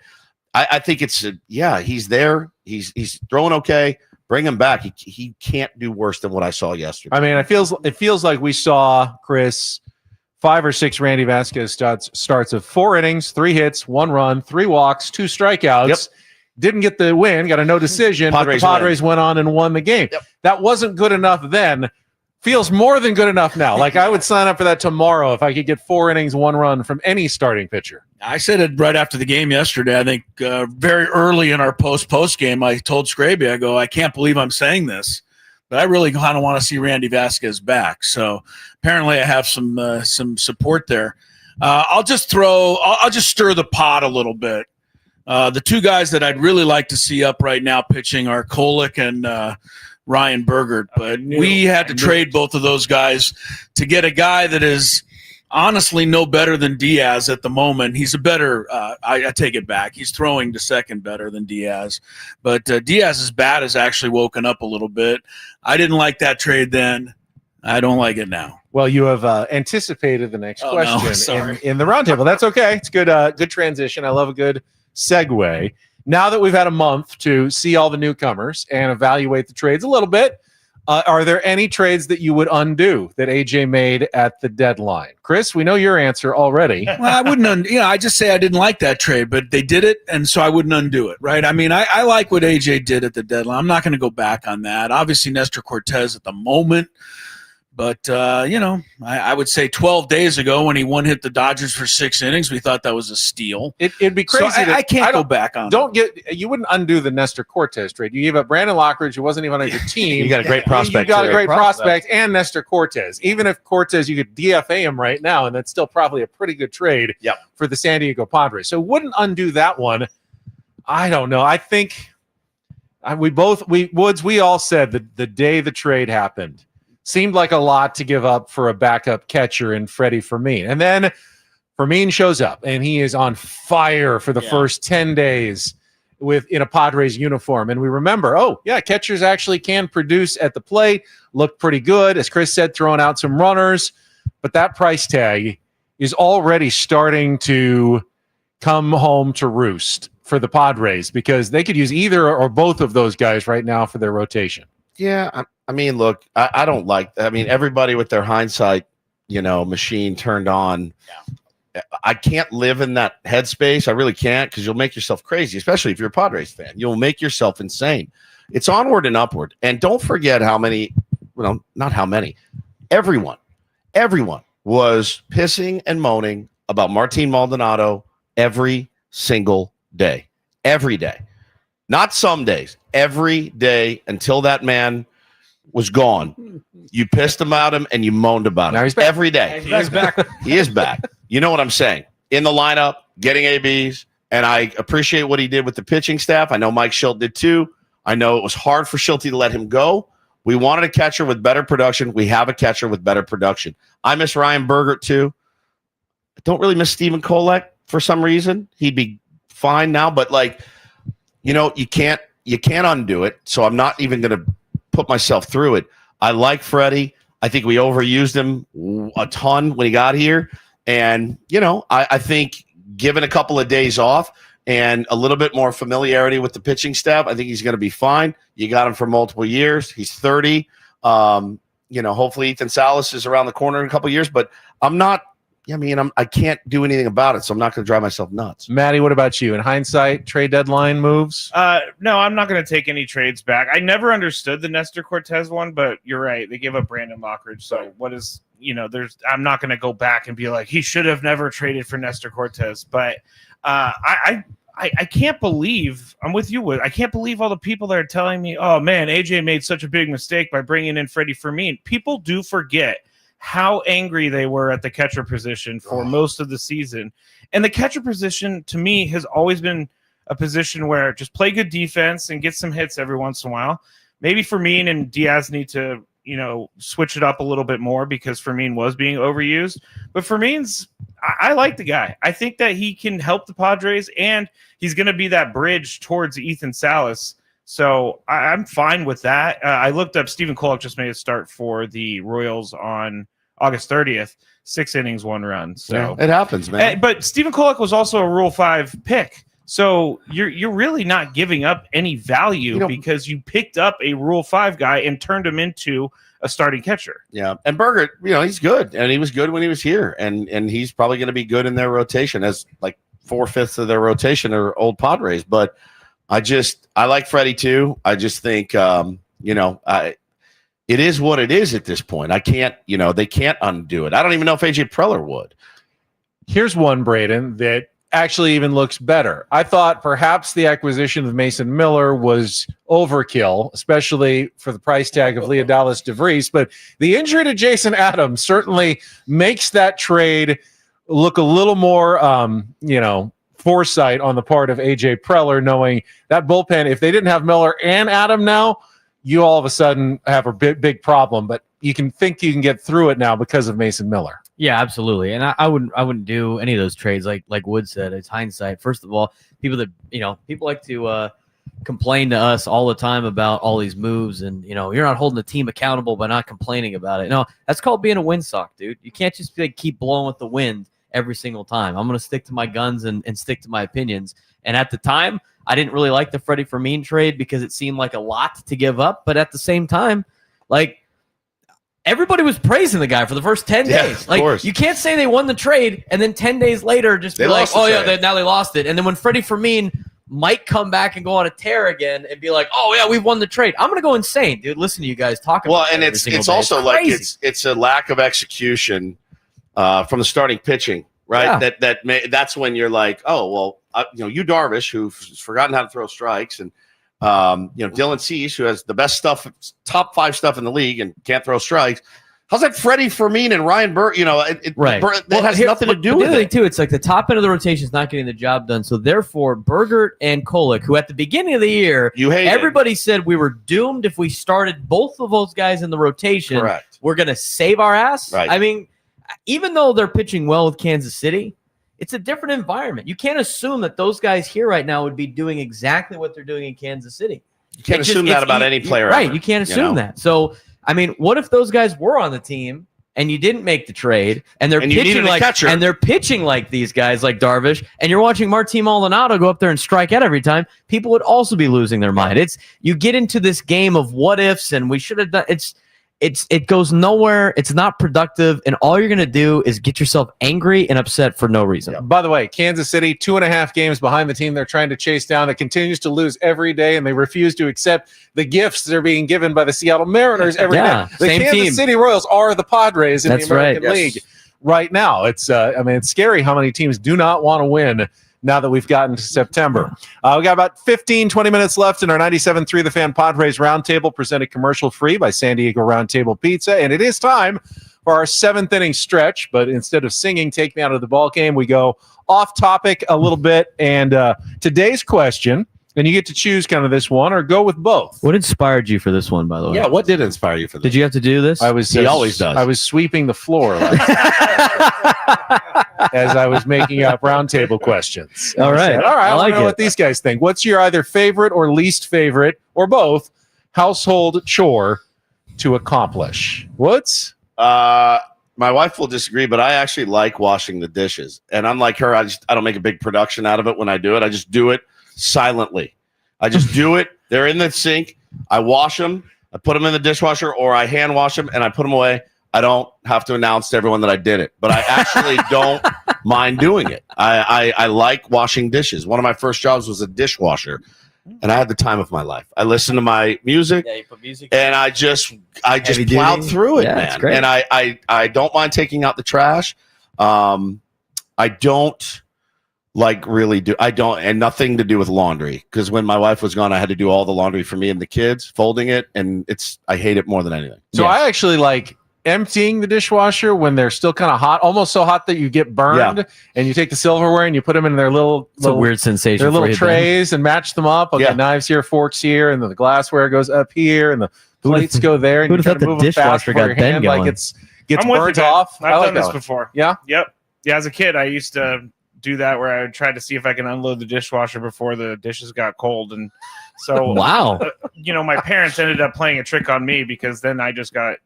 I think he's there. He's throwing okay. Bring him back. He can't do worse than what I saw yesterday. I mean, it feels like we saw, Chris, 5 or 6 Randy Vasquez starts of 4 innings, 3 hits, 1 run, 3 walks, 2 strikeouts. Yep. Didn't get the win, got a no decision, but the Padres went on and won the game. Yep. That wasn't good enough then. Feels more than good enough now. Like I would sign up for that tomorrow if I could get 4 innings, 1 run from any starting pitcher. I said it right after the game yesterday. I think very early in our post game, I told Scraby, I go, I can't believe I'm saying this, but I really kind of want to see Randy Vasquez back. So apparently I have some support there. I'll just stir the pot a little bit. The 2 guys that I'd really like to see up right now pitching are Kolek and Ryan Bergert, but we had to trade both of those guys to get a guy that is honestly no better than Diaz at the moment. He's a better I take it back. He's throwing to second better than Diaz, but Diaz's bat has actually woken up a little bit. I didn't like that trade then. I don't like it now. Well, you have anticipated the next question no, in the roundtable. That's okay. It's good. Good transition. I love a good segue. Now that we've had a month to see all the newcomers and evaluate the trades a little bit, are there any trades that you would undo that AJ made at the deadline? Chris, we know your answer already. Well, I wouldn't. I just say I didn't like that trade, but they did it, and so I wouldn't undo it, right? I mean, I like what AJ did at the deadline. I'm not going to go back on that. Obviously, Nestor Cortez at the moment. But, I would say 12 days ago when he hit the Dodgers for 6 innings, we thought that was a steal. It'd be crazy. So I can't go back on You wouldn't undo the Nestor Cortez trade. You gave up Brandon Lockridge, who wasn't even on your team. You got a great prospect. You got a great prospect and Nestor Cortez. Even if Cortez, you could DFA him right now, and that's still probably a pretty good trade for the San Diego Padres. So wouldn't undo that one. I don't know. I think we all said that the day the trade happened, seemed like a lot to give up for a backup catcher in Freddie Fermin. And then Fermin shows up, and he is on fire for the first 10 days. in a Padres uniform. And we remember, oh, yeah, catchers actually can produce at the plate, look pretty good. As Chris said, throwing out some runners. But that price tag is already starting to come home to roost for the Padres because they could use either or both of those guys right now for their rotation. Yeah, I mean, look, I don't like. I mean, everybody with their hindsight, machine turned on. Yeah. I can't live in that headspace. I really can't because you'll make yourself crazy, especially if you're a Padres fan. You'll make yourself insane. It's onward and upward. And don't forget how many. Well, not how many. Everyone was pissing and moaning about Martin Maldonado every single day. Every day. Not some days. Every day until that man was gone. You pissed about him and you moaned about him. Every day. He's back. He is back. You know what I'm saying? In the lineup, getting ABs, and I appreciate what he did with the pitching staff. I know Mike Schilt did too. I know it was hard for Schilt to let him go. We wanted a catcher with better production. We have a catcher with better production. I miss Ryan Bergert too. I don't really miss Stephen Kolek for some reason. He'd be fine now, but you can't undo it. So I'm not even going to put myself through it. I like Freddie. I think we overused him a ton when he got here. And, I think given a couple of days off and a little bit more familiarity with the pitching staff, I think he's going to be fine. You got him for multiple years. He's 30. Hopefully Ethan Salas is around the corner in a couple of years, but I can't do anything about it, so I'm not going to drive myself nuts. Maddie, what about you? In hindsight, trade deadline moves? No, I'm not going to take any trades back. I never understood the Nestor Cortez one, but you're right. They gave up Brandon Lockridge. So what is, I'm not going to go back and be like, he should have never traded for Nestor Cortez. But I can't believe, I'm with you, Wood. I can't believe all the people that are telling me, oh, man, AJ made such a big mistake by bringing in Freddie Fermin. People do forget how angry they were at the catcher position for most of the season. And the catcher position, to me, has always been a position where just play good defense and get some hits every once in a while. Maybe Fermin and Diaz need to, switch it up a little bit more because Fermin was being overused. But Fermin's, I like the guy. I think that he can help the Padres, and he's going to be that bridge towards Ethan Salas. So I'm fine with that. I looked up Stephen Kolek just made a start for the Royals on August 30th, 6 innings, 1 run. So yeah, it happens, man. But Stephen Kolek was also a Rule 5 pick. So you're really not giving up any value because you picked up a Rule 5 guy and turned him into a starting catcher. Yeah, and Bergert, he's good, and he was good when he was here, and he's probably going to be good in their rotation as like 4/5 of their rotation are old Padres. But I like Freddie too. I just think it is what it is at this point. I can't, they can't undo it. I don't even know if AJ Preller would. Here's one, Braden, that actually even looks better. I thought perhaps the acquisition of Mason Miller was overkill, especially for the price tag of Leonidas DeVries. But the injury to Jason Adams certainly makes that trade look a little more, foresight on the part of AJ Preller, knowing that bullpen, if they didn't have Miller and Adam now, you all of a sudden have a big problem. But you can get through it now because of Mason Miller. Yeah, absolutely. And I wouldn't do any of those trades like Wood said. It's hindsight. First of all, people like to complain to us all the time about all these moves and you're not holding the team accountable by not complaining about it. No, that's called being a windsock, dude. You can't just keep blowing with the wind every single time. I'm going to stick to my guns and stick to my opinions. And at the time, I didn't really like the Freddie Fermin trade because it seemed like a lot to give up. But at the same time, everybody was praising the guy for the first 10 days. Of course. You can't say they won the trade and then 10 days later just be like, oh, yeah, now they lost it. And then when Freddie Fermin might come back and go on a tear again and be like, oh, yeah, we've won the trade. I'm going to go insane, dude. Listen to you guys talk about it. Well, and it's also like it's a lack of execution from the starting pitching, right? Yeah. That's when you're like, oh, well, you Darvish, who's forgotten how to throw strikes, and Dylan Cease, who has the best stuff, top 5 stuff in the league, and can't throw strikes. How's that Freddie Fermin and Ryan Burr? Right. That has nothing to do with it. Too, it's like the top end of the rotation is not getting the job done. So therefore, Bergert and Kolek, who at the beginning of the year, everybody said we were doomed if we started both of those guys in the rotation. Correct. We're going to save our ass. Right. I mean, even though they're pitching well with Kansas City, It's a different environment. You can't assume that those guys here right now would be doing exactly what they're doing in Kansas City. You can't assume that about any player. Right. Ever, you can't assume that. So, I mean, what if those guys were on the team and you didn't make the trade and they're pitching like these guys like Darvish, and you're watching Martin Maldonado go up there and strike out every time? People would also be losing their mind. You get into this game of what ifs, and we should have done it goes nowhere. It's not productive, and all you're going to do is get yourself angry and upset for no reason. Yeah. By the way, Kansas City, 2.5 games behind the team they're trying to chase down that continues to lose every day, and they refuse to accept the gifts they're being given by the Seattle Mariners every day. The same Kansas team. City Royals are the Padres in the American League Yes. right now. It's it's scary how many teams do not want to win now that we've gotten to September. We got about 15, 20 minutes left in our 97.3 The Fan Padres Roundtable, presented commercial-free by San Diego Roundtable Pizza. And it is time for our 7th inning stretch. But instead of singing Take Me Out of the Ball Game, we go off topic a little bit. And today's question, and you get to choose kind of this one or go with both. What inspired you for this one, by the way? Yeah, what did inspire you for this? Did you have to do this? He always does. I was sweeping the floor as I was making up roundtable questions. All right. I like want to know it. what these guys think. What's your either favorite or least favorite, or both, household chore to accomplish? What's? My wife will disagree, but I actually like washing the dishes. And unlike her, I don't make a big production out of it when I do it. I just do it silently. I just do it. They're in the sink. I wash them. I put them in the dishwasher, or I hand wash them and I put them away. I don't have to announce to everyone that I did it, but I actually don't mind doing it. I like washing dishes. One of my first jobs was a dishwasher, and I had the time of my life. I listened to my music, Yeah, you put music and I just Heavy plowed duty. through it, Yeah, it's man. great. And I don't mind taking out the trash. I don't and nothing to do with laundry, because when my wife was gone, I had to do all the laundry for me and the kids, folding it, and I hate it more than anything. So I actually like emptying the dishwasher when they're still kind of hot, almost so hot that you get burned, and you take the silverware and you put them in their little weird sensation. their little for you, trays and match them up. Okay, knives here, forks here, and then the glassware goes up here, and the plates go there, and you who'd try have to thought move the them fast dishwasher before got your hand Ben like going? gets I'm with you, burnt Ben. off. I've done this before. Yeah. Yep. Yeah, as a kid, I used to do that where I would try to see if I can unload the dishwasher before the dishes got cold. And so, Wow. My parents ended up playing a trick on me, because then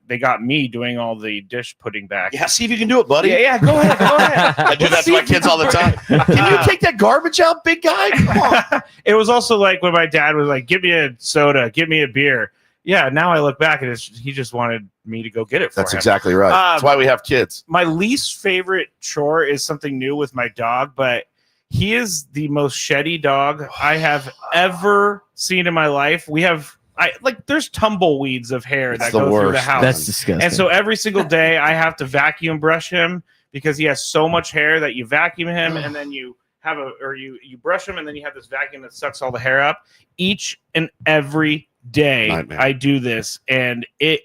they got me doing all the dish putting back. Yeah, see if you can do it, buddy. Yeah, go ahead. I do that to my kids all the time. Can you take that garbage out, big guy? Come on. It was also like when my dad was like, "Give me a soda, give me a beer." Yeah, now I look back and he just wanted me to go get it for That's him. exactly right. That's why we have kids. My least favorite chore is something new with my dog, but he is the most sheddy dog I have ever seen in my life. There's tumbleweeds of hair that go through the house. That's disgusting. And so every single day I have to vacuum brush him, because he has so much hair that you vacuum him and then you you brush him and then you have this vacuum that sucks all the hair up. Each and every day Nightmare. I do this, and it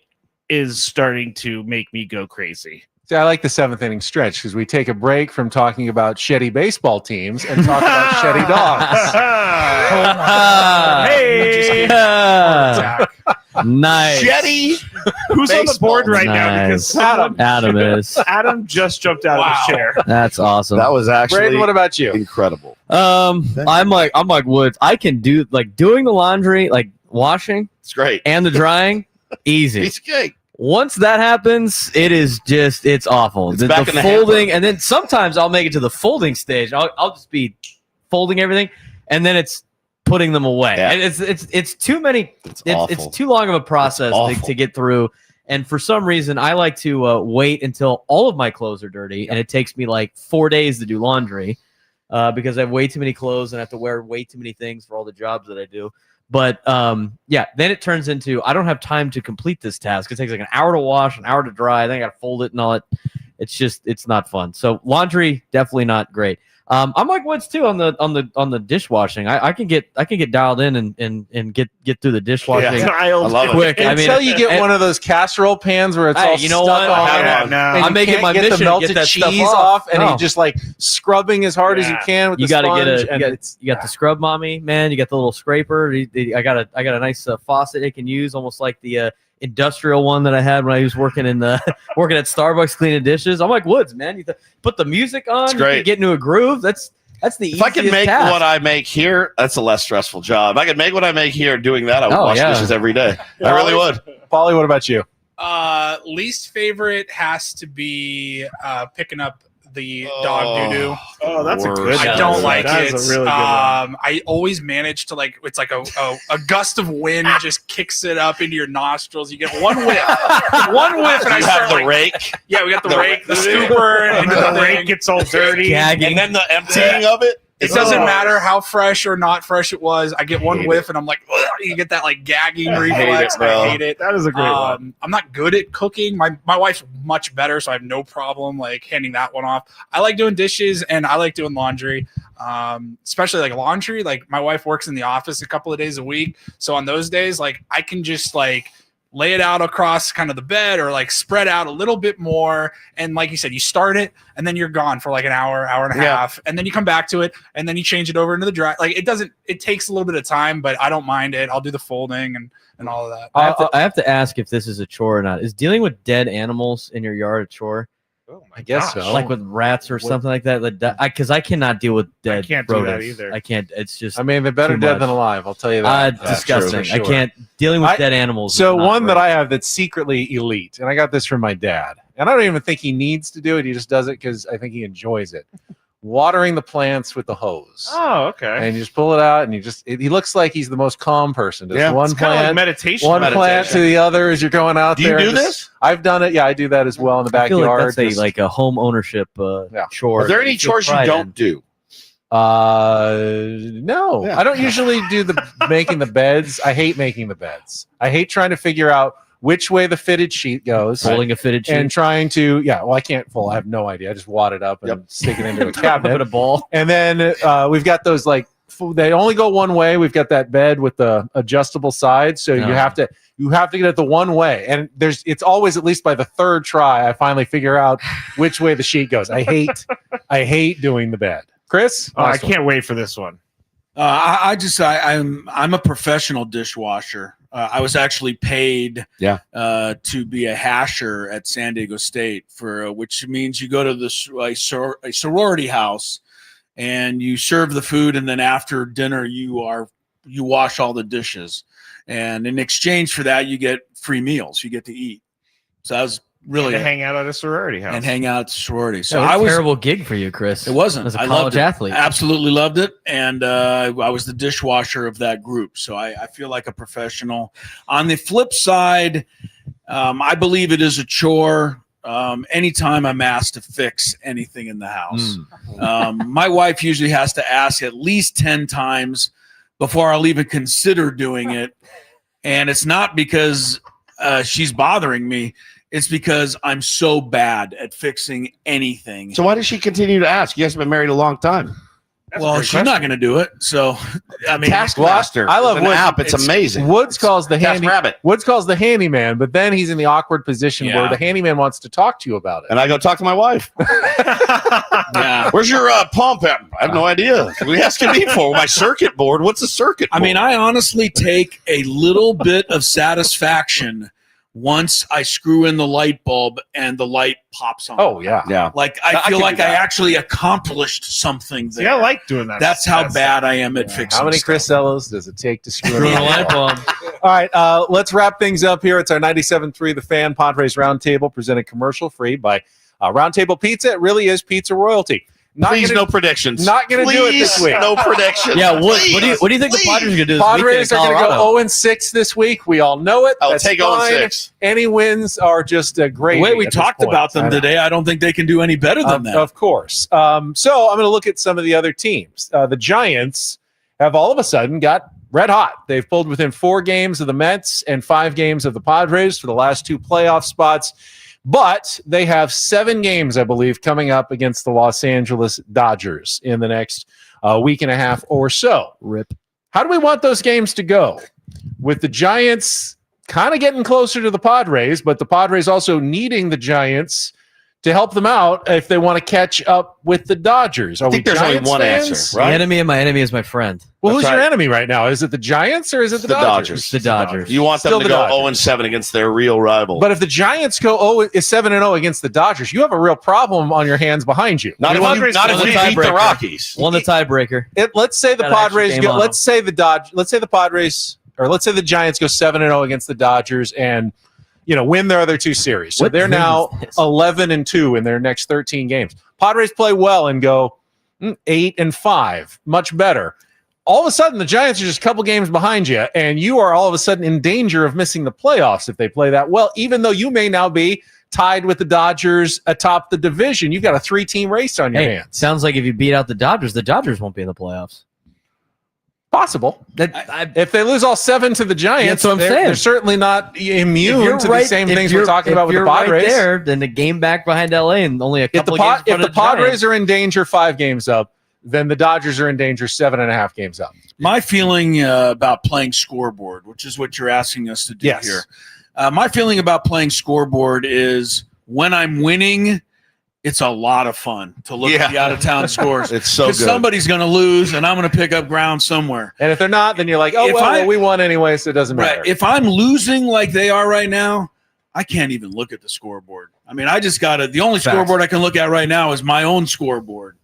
is starting to make me go crazy. See, I like the 7th inning stretch because we take a break from talking about shitty baseball teams and talk about shitty dogs. Hey, Nice. Jetty. who's on the board right now? Nice. Because Adam is. Adam just jumped out of his chair. That's awesome. That was actually Braden, what about you? incredible. I'm like Woods. I can do doing the laundry, like washing It's great. and the drying, easy. Piece of cake. Once that happens, it's awful. It's The back in the folding, hamper. and then sometimes I'll make it to the folding stage. I'll just be folding everything, and then it's putting them away. Yeah. And it's too many. It's It's awful. too long of a process awful. to get through. And for some reason, I like to wait until all of my clothes are dirty, and it takes me like 4 days to do laundry because I have way too many clothes and I have to wear way too many things for all the jobs that I do. But then it turns into I don't have time to complete this task. It takes like an hour to wash, an hour to dry. Then I got to fold it and all that. It's not fun. So laundry, definitely not great. I'm like Woods too on the dishwashing. I can get dialed in and get through the dishwashing. Yeah. I love it. quick. Until you get one of those casserole pans where it's Hey, all you know stuck what? on. I and I'm you making can't my get mission the to melted get that stuff cheese off. and No. you just like scrubbing as hard as you can with You the got to sponge. get you got the scrub mommy, man. You got the little scraper. I got a nice faucet it can use, almost like the industrial one that I had when I was working at Starbucks cleaning dishes. I'm like, Woods, man, you put the music on, you great. can get into a groove. That's the easiest If I could make task. what I make here, that's a less stressful job. If I could make what I make here doing that, I would Oh, wash yeah. dishes every day. I really would. Polly, what about you? Least favorite has to be picking up the dog doo-doo. Oh, that's a Worst. good. I don't like that it. Is a really good one. I always manage to it's like a gust of wind just kicks it up into your nostrils. You get one whiff, and I You start have the rake, Yeah, we got the the- rake, the scooper, and the the rake thing. gets all dirty. Gagging. and then the emptying of it. It doesn't matter how fresh or not fresh it was. I get one whiff, and I'm like, ugh, you get that gagging reflex. bro. I hate it. That is a great one. I'm not good at cooking. My wife's much better, so I have no problem handing that one off. I like doing dishes and I like doing laundry, especially laundry. My wife works in the office a couple of days a week, so on those days, I can just lay it out across kind of the bed or spread out a little bit more. And like you said, you start it and then you're gone for an hour and a half. And then you come back to it and then you change it over into the dry. It takes a little bit of time, but I don't mind it. I'll do the folding and all of that. I have to ask if this is a chore or not. Is dealing with dead animals in your yard a chore? Oh my I guess gosh. so. Like with rats or something like that? Because I cannot deal with dead can't do that rodents. either. I can't. It's just I mean, they're better too dead much. than alive. I'll tell you that. disgusting. True, for I sure. can't. Dealing with I- dead animals. So is not one that right. I have that's secretly elite, and I got this from my dad, and I don't even think he needs to do it. He just does it because I think he enjoys it. Watering the plants with the hose. Oh, okay. And you just pull it out, and he looks like he's the most calm person. Just Yeah, one It's kind of like plant, meditation. one plant to the other as you're going out Do you there. do Just- this? I've done it. Yeah, I do that as well in the I feel backyard. like that's a home ownership chore. Are there any You feel chores you pride don't in. do? No, Yeah. I don't usually do the making the beds. I hate making the beds. I hate trying to figure out which way the fitted sheet goes. Folding a fitted sheet. And trying to, I can't fold. I have no idea. I just wad it up and stick it into a Put cabinet. a ball. And then we've got those they only go one way. We've got that bed with the adjustable sides, so No. you have to get it the one way. And it's always at least by the third try I finally figure out which way the sheet goes. I hate doing the bed. Chris, Oh, I last one. can't wait for this one. I'm a professional dishwasher. I was actually paid to be a hasher at San Diego State for which means you go to a sorority house and you serve the food, and then after dinner you wash all the dishes, and in exchange for that you get free meals. You get to eat. So I was really To hang out at a sorority house. and hang out at the sorority. So So I was terrible gig for you, Chris. It wasn't. As a I college loved it. athlete. Absolutely loved it. And I was the dishwasher of that group. So I feel like a professional. On the flip side, I believe it is a chore. Anytime I'm asked to fix anything in the house, my wife usually has to ask at least 10 times before I'll even consider doing it. And it's not because she's bothering me. It's because I'm so bad at fixing anything. So why does she continue to ask? You guys have been married a long time. That's a Well, great she's not going to do it. So, I mean, Taskmaster. I love an Woods. app. It's amazing. Woods calls the TaskRabbit. Woods calls the handyman, but then he's in the awkward position where Yeah. the handyman wants to talk to you about it. And I go talk to my wife. yeah. Where's your pump? I have no idea. What are you asking me for? My circuit board. What's a circuit I board? mean, I honestly take a little bit of satisfaction once I screw in the light bulb and the light pops on. Oh yeah. yeah. Like I I feel can like do I that. actually accomplished something there. See, I like doing that. That's how bad I am at fixing. How many stuff. Chris Ellos does it take to screw in Screw in a a light light bulb? bulb. All right, let's wrap things up here. It's our 97.3 The Fan Padres Roundtable, presented commercial free by Roundtable Pizza. It really is pizza royalty. Please, gonna, no predictions. not gonna do it this Please, week. No predictions. Yeah, what do Please, you think the please. Padres are going to do this Padres are weekend in going to Colorado? go 0-6 this week. We all know it. I'll That's take fine. 0-6. Any wins are just great. The way we talked about them today, I don't think they can do any better than that. Of course. So I'm going to look at some of the other teams. The Giants have all of a sudden got red hot. They've pulled within 4 games of the Mets and 5 games of the Padres for the last 2 playoff spots. But they have 7 games, I believe, coming up against the Los Angeles Dodgers in the next week and a half or so. Rip. How do we want those games to go? With the Giants kind of getting closer to the Padres, but the Padres also needing the Giants to help them out if they want to catch up with the Dodgers. Are I think we there's only Giants one fans? answer, The right? enemy of my enemy is my friend. Well, That's who's your right. enemy right now? Is it the Giants or is it the The Dodgers? Dodgers. The Dodgers. You want them Still to the go Dodgers. 0-7 against their real rival. But if the Giants go 7-0 against the Dodgers, you have a real problem on your hands behind you. not if you, Padres not if won you the beat the tiebreaker. Rockies. Won the tiebreaker. Let's say the Got an extra Padres game go. on Let's say the Padres, or let's say the Giants go 7-0 against the Dodgers and win their other 2 series. So What they're dream now is this? 11-2 in their next 13 games. Padres play well and go 8-5, much better. All of a sudden, the Giants are just a couple games behind you, and you are all of a sudden in danger of missing the playoffs if they play that well, even though you may now be tied with the Dodgers atop the division. You've got a 3-team race on your Hey, hands. sounds like if you beat out the Dodgers won't be in the playoffs. Possible. That If they lose all 7 to the Giants, That's what I'm they're, saying. they're certainly not immune to the same if things we're you're- talking about with if the you're right Padres. there, then the game back behind LA and only a If the, couple games in if front the of the Giants. Padres are in danger 5 games up, then the Dodgers are in danger 7.5 games up. My feeling about playing scoreboard, which is what you're asking us to do Yes. here. My feeling about playing scoreboard is when I'm winning, it's a lot of fun to look at the out-of-town scores. It's so good. Because somebody's going to lose, and I'm going to pick up ground somewhere. And if they're not, then you're like, oh, If well, we won anyway, so it doesn't matter. Right. If I'm losing like they are right now, I can't even look at the scoreboard. I mean, I just got to – the only scoreboard I can look at right now is my own scoreboard.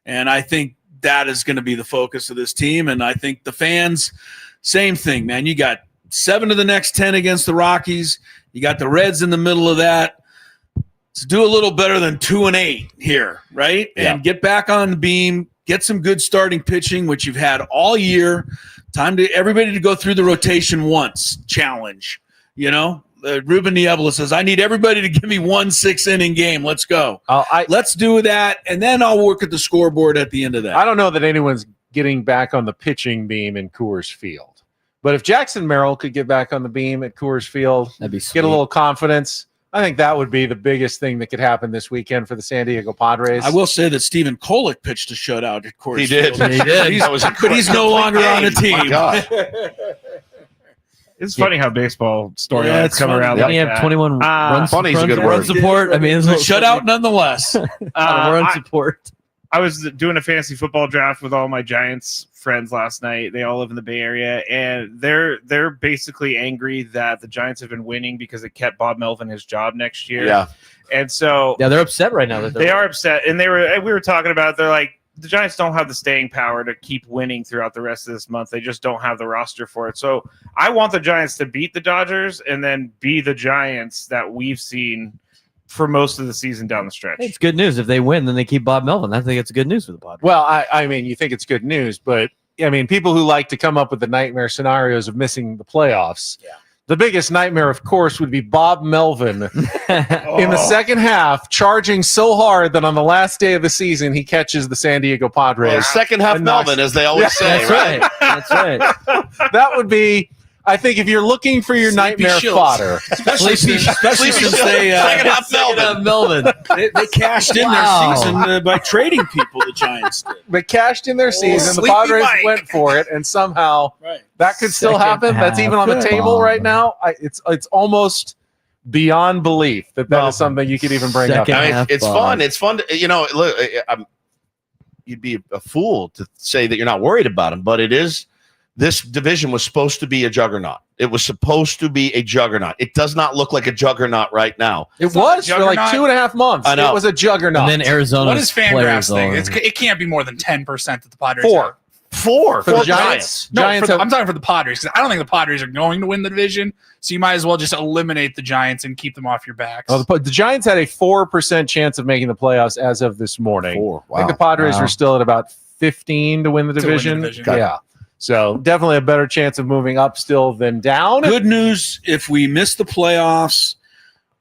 And I think that is going to be the focus of this team. And I think the fans, same thing, man. You got 7 of the next 10 against the Rockies. You got the Reds in the middle of that. Let's do a little better than 2-8 here, right? Yeah. And get back on the beam, get some good starting pitching, which you've had all year. Time to everybody to go through the rotation once challenge. Ruben Niebla says, I need everybody to give me 1 6-inning game. Let's go. Let's do that, and then I'll work at the scoreboard at the end of that. I don't know that anyone's getting back on the pitching beam in Coors Field. But if Jackson Merrill could get back on the beam at Coors Field, That'd be sweet. get a little confidence, I think that would be the biggest thing that could happen this weekend for the San Diego Padres. I will say that Stephen Kolek pitched a shutout at Coors He did. Field. He did. That was a But he's no longer on the My team. God. It's funny how baseball Yeah, storylines it's come funny. around. Didn't like he have that. 21 runs? funny is a good run word. support. I mean, it's It's a shutout nonetheless. run support. I was doing a fantasy football draft with all my Giants friends last night. They all live in the Bay Area, and they're basically angry that the Giants have been winning because it kept Bob Melvin his job next year. Yeah. And so Yeah, they're upset right now. they are upset, and we were talking about it. They're like, the Giants don't have the staying power to keep winning throughout the rest of this month. They just don't have the roster for it. So I want the Giants to beat the Dodgers and then be the Giants that we've seen for most of the season down the stretch. It's good news. If they win, then they keep Bob Melvin. I think it's good news for the Padres. Well, I mean, you think it's good news, but I mean, people who like to come up with the nightmare scenarios of missing the playoffs. Yeah. The biggest nightmare, of course, would be Bob Melvin in the second half, charging so hard that on the last day of the season, he catches the San Diego Padres. Well, second half And knocks- Melvin, as they always say, That's right. That's right. That would be, I think, if you're looking for your Sleepy nightmare shills. fodder. Especially since they, second half Melvin. Melvin. they cashed in Wow. their season by trading people, the Giants did. They cashed in their season. The Sleepy Padres Mike. went for it, and somehow Right. that could still Second happen. That's even on the half. table Come right on. now. It's almost beyond belief that Well, is something you could even bring up. second I mean, half it's Bob. fun. It's fun to, look, you'd be a fool to say that you're not worried about him, but it is. This division was supposed to be a juggernaut. It was supposed to be a juggernaut. It does not look like a juggernaut right now. It not was a for like juggernaut. 2.5 months. I know. It was a juggernaut. And then Arizona. What is Fangraphs thing? It can't be more than 10% that the Padres Four. have. Four For the Giants. No, Giants have- I'm talking for the Padres. 'Cause I don't think the Padres are going to win the division, so you might as well just eliminate the Giants and keep them off your backs. Oh, the Giants had a 4% chance of making the playoffs as of this morning. Four. I think Wow. the Padres Wow. were still at about 15 to win the To win the division. division. Yeah. So definitely a better chance of moving up still than down. Good news, if we miss the playoffs,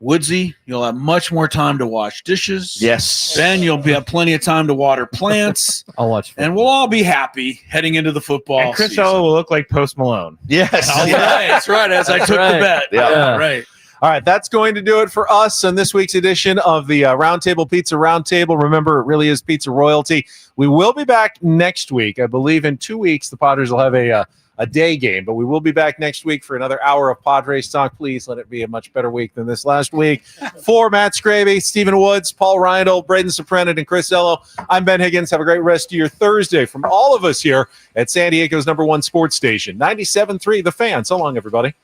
Woodsy, you'll have much more time to wash dishes. Yes. Ben, you'll have plenty of time to water plants. I'll watch. And we'll all be happy heading into the football And Chris season. Ella will look like Post Malone. Yes. All right, that's right. As I That's took right. the bet. Yeah. Right. All right, that's going to do it for us on this week's edition of the Roundtable Pizza Roundtable. Remember, it really is pizza royalty. We will be back next week. I believe in 2 weeks, the Padres will have a a day game. But we will be back next week for another hour of Padres talk. Please let it be a much better week than this last week. For Matt Scraby, Stephen Woods, Paul Reinhold, Braden Soprenet, and Chris Ello, I'm Ben Higgins. Have a great rest of your Thursday from all of us here at San Diego's #1 sports station, 97.3 The Fan. So long, everybody.